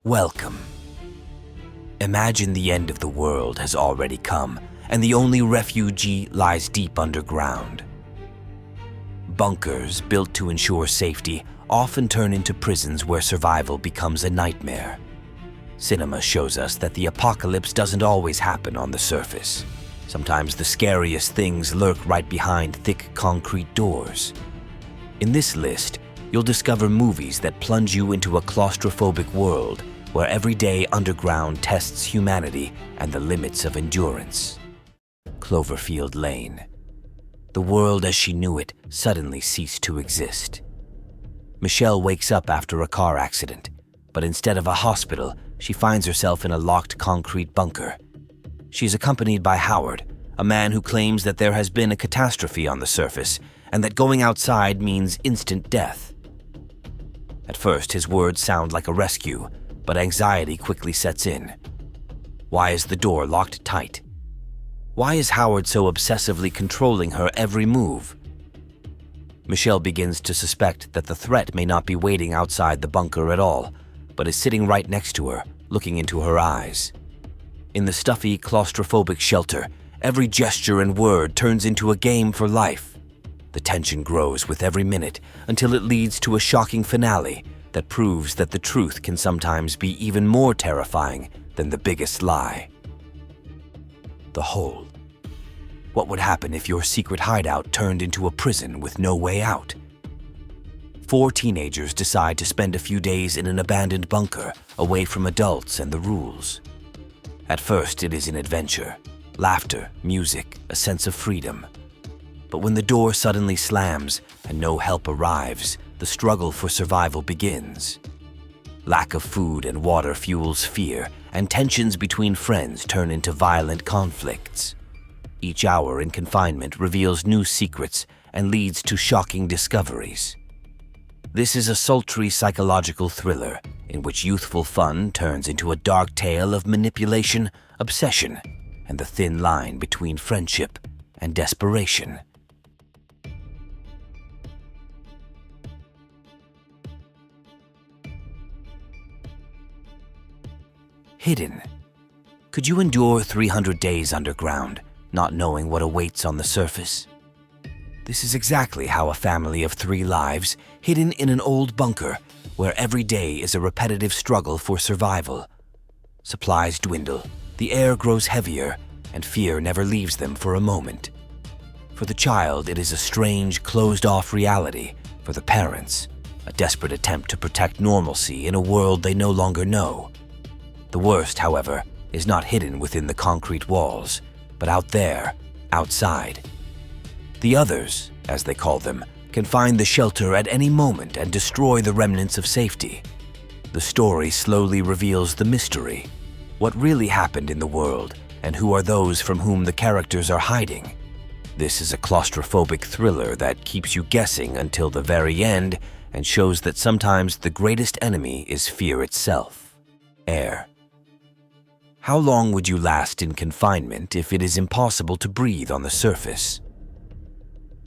Welcome. Imagine the end of the world has already come, and the only refugee lies deep underground. Bunkers built to ensure safety often turn into prisons where survival becomes a nightmare. Cinema shows us that the apocalypse doesn't always happen on the surface. Sometimes the scariest things lurk right behind thick concrete doors. In this list, you'll discover movies that plunge you into a claustrophobic world where every day underground tests humanity and the limits of endurance. Cloverfield Lane. The world as she knew it suddenly ceased to exist. Michelle wakes up after a car accident, but instead of a hospital, she finds herself in a locked concrete bunker. She's accompanied by Howard, a man who claims that there has been a catastrophe on the surface and that going outside means instant death. At first, his words sound like a rescue, but anxiety quickly sets in. Why is the door locked tight? Why is Howard so obsessively controlling her every move? Michelle begins to suspect that the threat may not be waiting outside the bunker at all, but is sitting right next to her, looking into her eyes. In the stuffy, claustrophobic shelter, every gesture and word turns into a game for life. The tension grows with every minute until it leads to a shocking finale that proves that the truth can sometimes be even more terrifying than the biggest lie. The Hole. What would happen if your secret hideout turned into a prison with no way out? 4 teenagers decide to spend a few days in an abandoned bunker, away from adults and the rules. At first, it is an adventure. Laughter, music, a sense of freedom. But when the door suddenly slams and no help arrives, the struggle for survival begins. Lack of food and water fuels fear, and tensions between friends turn into violent conflicts. Each hour in confinement reveals new secrets and leads to shocking discoveries. This is a sultry psychological thriller in which youthful fun turns into a dark tale of manipulation, obsession, and the thin line between friendship and desperation. Hidden. Could you endure 300 days underground, not knowing what awaits on the surface? This is exactly how a family of 3 lives, hidden in an old bunker, where every day is a repetitive struggle for survival. Supplies dwindle, the air grows heavier, and fear never leaves them for a moment. For the child, it is a strange, closed-off reality. For the parents, a desperate attempt to protect normalcy in a world they no longer know. The worst, however, is not hidden within the concrete walls, but out there, outside. The others, as they call them, can find the shelter at any moment and destroy the remnants of safety. The story slowly reveals the mystery. What really happened in the world, and who are those from whom the characters are hiding? This is a claustrophobic thriller that keeps you guessing until the very end and shows that sometimes the greatest enemy is fear itself. Air. How long would you last in confinement if it is impossible to breathe on the surface?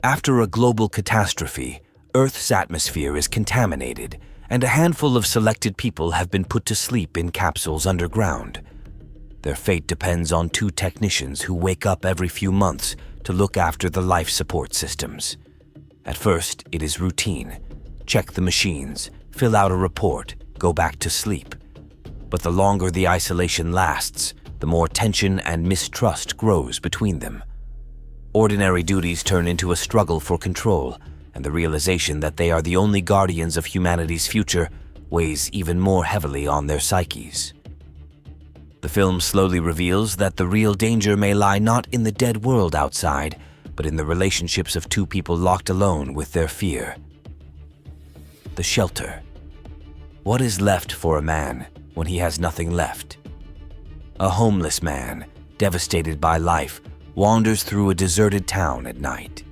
After a global catastrophe, Earth's atmosphere is contaminated, and a handful of selected people have been put to sleep in capsules underground. Their fate depends on 2 technicians who wake up every few months to look after the life support systems. At first, it is routine. Check the machines, fill out a report, go back to sleep. But the longer the isolation lasts, the more tension and mistrust grows between them. Ordinary duties turn into a struggle for control, and the realization that they are the only guardians of humanity's future weighs even more heavily on their psyches. The film slowly reveals that the real danger may lie not in the dead world outside, but in the relationships of 2 people locked alone with their fear. The shelter. What is left for a man when he has nothing left? A homeless man, devastated by life, wanders through a deserted town at night.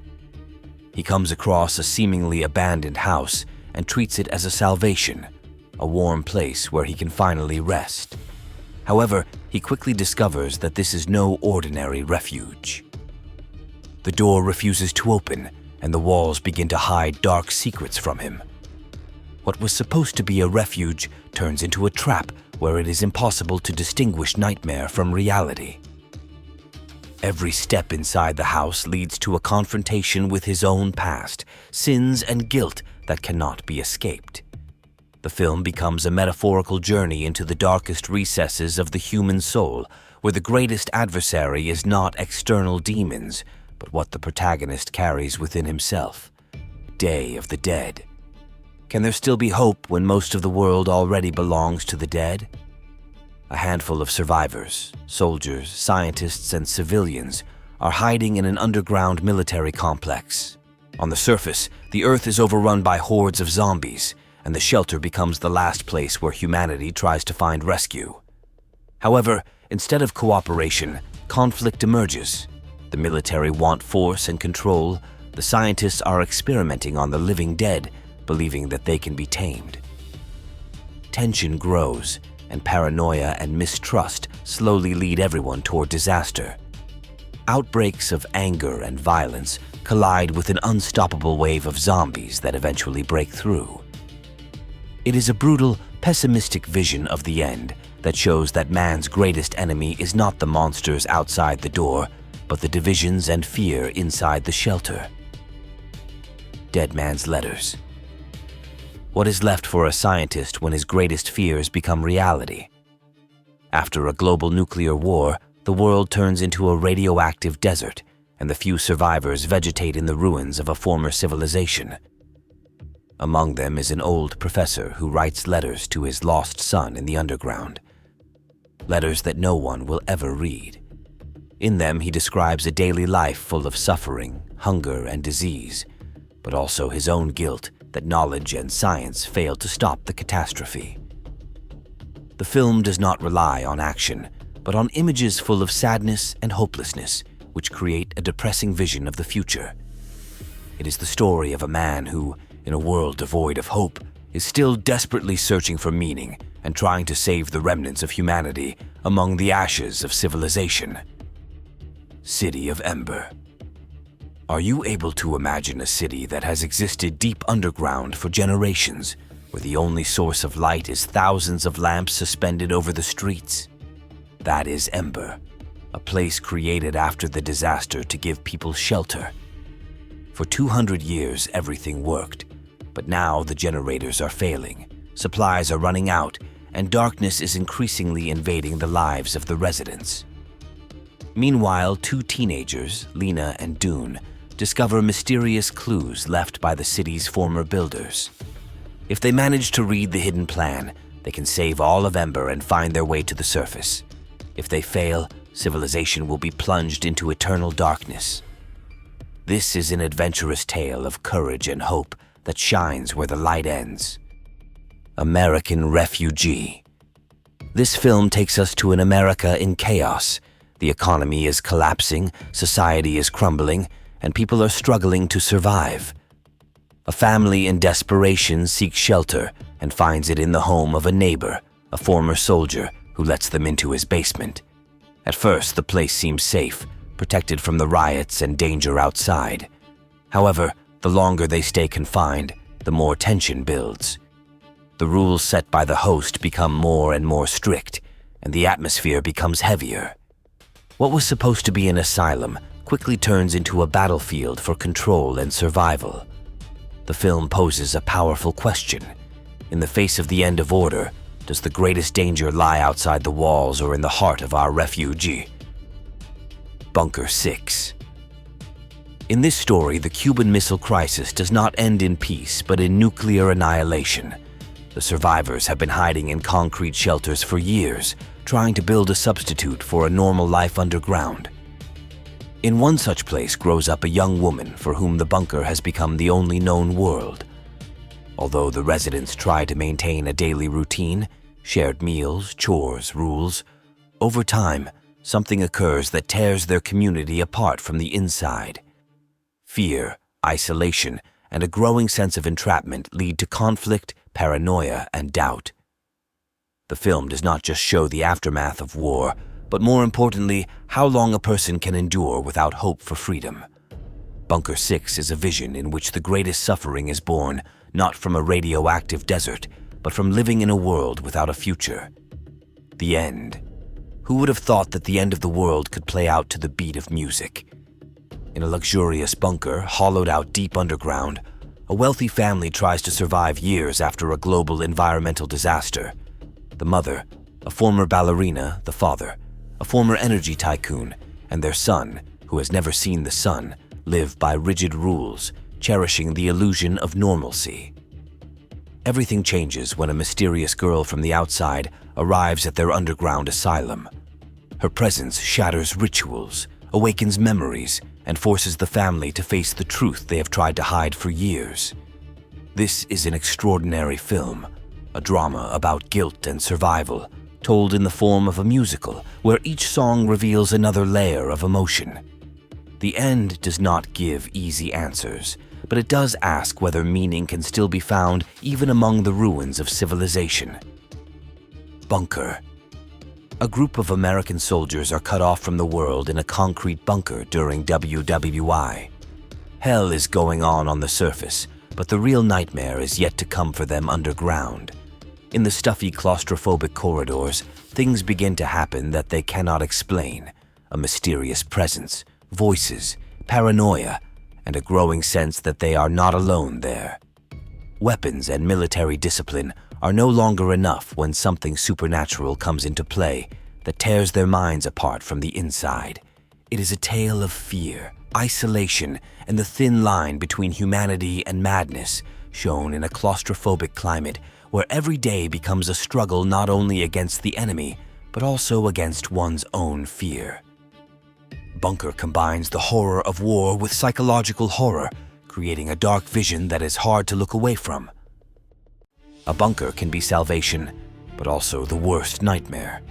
He comes across a seemingly abandoned house and treats it as a salvation, a warm place where he can finally rest. However, he quickly discovers that this is no ordinary refuge. The door refuses to open, and the walls begin to hide dark secrets from him. What was supposed to be a refuge turns into a trap where it is impossible to distinguish nightmare from reality. Every step inside the house leads to a confrontation with his own past, sins and guilt that cannot be escaped. The film becomes a metaphorical journey into the darkest recesses of the human soul, where the greatest adversary is not external demons, but what the protagonist carries within himself. Day of the Dead. Can there still be hope when most of the world already belongs to the dead? A handful of survivors, soldiers, scientists, and civilians are hiding in an underground military complex. On the surface, the Earth is overrun by hordes of zombies, and the shelter becomes the last place where humanity tries to find rescue. However, instead of cooperation, conflict emerges. The military want force and control. The scientists are experimenting on the living dead, believing that they can be tamed. Tension grows, and paranoia and mistrust slowly lead everyone toward disaster. Outbreaks of anger and violence collide with an unstoppable wave of zombies that eventually break through. It is a brutal, pessimistic vision of the end that shows that man's greatest enemy is not the monsters outside the door, but the divisions and fear inside the shelter. Dead Man's Letters. What is left for a scientist when his greatest fears become reality? After a global nuclear war, the world turns into a radioactive desert, and the few survivors vegetate in the ruins of a former civilization. Among them is an old professor who writes letters to his lost son in the underground. Letters that no one will ever read. In them, he describes a daily life full of suffering, hunger, and disease, but also his own guilt that knowledge and science failed to stop the catastrophe. The film does not rely on action, but on images full of sadness and hopelessness, which create a depressing vision of the future. It is the story of a man who, in a world devoid of hope, is still desperately searching for meaning and trying to save the remnants of humanity among the ashes of civilization. City of Ember. Are you able to imagine a city that has existed deep underground for generations, where the only source of light is thousands of lamps suspended over the streets? That is Ember, a place created after the disaster to give people shelter. For 200 years, everything worked, but now the generators are failing, supplies are running out, and darkness is increasingly invading the lives of the residents. Meanwhile, two teenagers, Lena and Dune, discover mysterious clues left by the city's former builders. If they manage to read the hidden plan, they can save all of Ember and find their way to the surface. If they fail, civilization will be plunged into eternal darkness. This is an adventurous tale of courage and hope that shines where the light ends. American Refugee. This film takes us to an America in chaos. The economy is collapsing, society is crumbling, and people are struggling to survive. A family in desperation seeks shelter and finds it in the home of a neighbor, a former soldier, who lets them into his basement. At first, the place seems safe, protected from the riots and danger outside. However, the longer they stay confined, the more tension builds. The rules set by the host become more and more strict, and the atmosphere becomes heavier. What was supposed to be an asylum quickly turns into a battlefield for control and survival. The film poses a powerful question. In the face of the end of order, does the greatest danger lie outside the walls or in the heart of our refugee? Bunker 6. In this story, the Cuban Missile Crisis does not end in peace, but in nuclear annihilation. The survivors have been hiding in concrete shelters for years, trying to build a substitute for a normal life underground. In one such place grows up a young woman for whom the bunker has become the only known world. Although the residents try to maintain a daily routine, shared meals, chores, rules, over time, something occurs that tears their community apart from the inside. Fear, isolation, and a growing sense of entrapment lead to conflict, paranoia, and doubt. The film does not just show the aftermath of war, but more importantly, how long a person can endure without hope for freedom. Bunker 6 is a vision in which the greatest suffering is born not from a radioactive desert, but from living in a world without a future. The end. Who would have thought that the end of the world could play out to the beat of music? In a luxurious bunker hollowed out deep underground, a wealthy family tries to survive years after a global environmental disaster. The mother, a former ballerina; the father, a former energy tycoon; and their son, who has never seen the sun, live by rigid rules, cherishing the illusion of normalcy. Everything changes when a mysterious girl from the outside arrives at their underground asylum. Her presence shatters rituals, awakens memories, and forces the family to face the truth they have tried to hide for years. This is an extraordinary film, a drama about guilt and survival, told in the form of a musical where each song reveals another layer of emotion. The end does not give easy answers, but it does ask whether meaning can still be found even among the ruins of civilization. Bunker. A group of American soldiers are cut off from the world in a concrete bunker during WWI. Hell is going on the surface, but the real nightmare is yet to come for them underground. In the stuffy claustrophobic corridors, things begin to happen that they cannot explain. A mysterious presence, voices, paranoia, and a growing sense that they are not alone there. Weapons and military discipline are no longer enough when something supernatural comes into play that tears their minds apart from the inside. It is a tale of fear, isolation, and the thin line between humanity and madness, shown in a claustrophobic climate where every day becomes a struggle not only against the enemy, but also against one's own fear. Bunker combines the horror of war with psychological horror, creating a dark vision that is hard to look away from. A bunker can be salvation, but also the worst nightmare.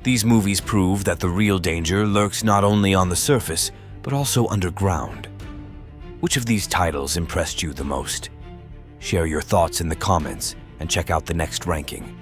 These movies prove that the real danger lurks not only on the surface, but also underground. Which of these titles impressed you the most? Share your thoughts in the comments and check out the next ranking.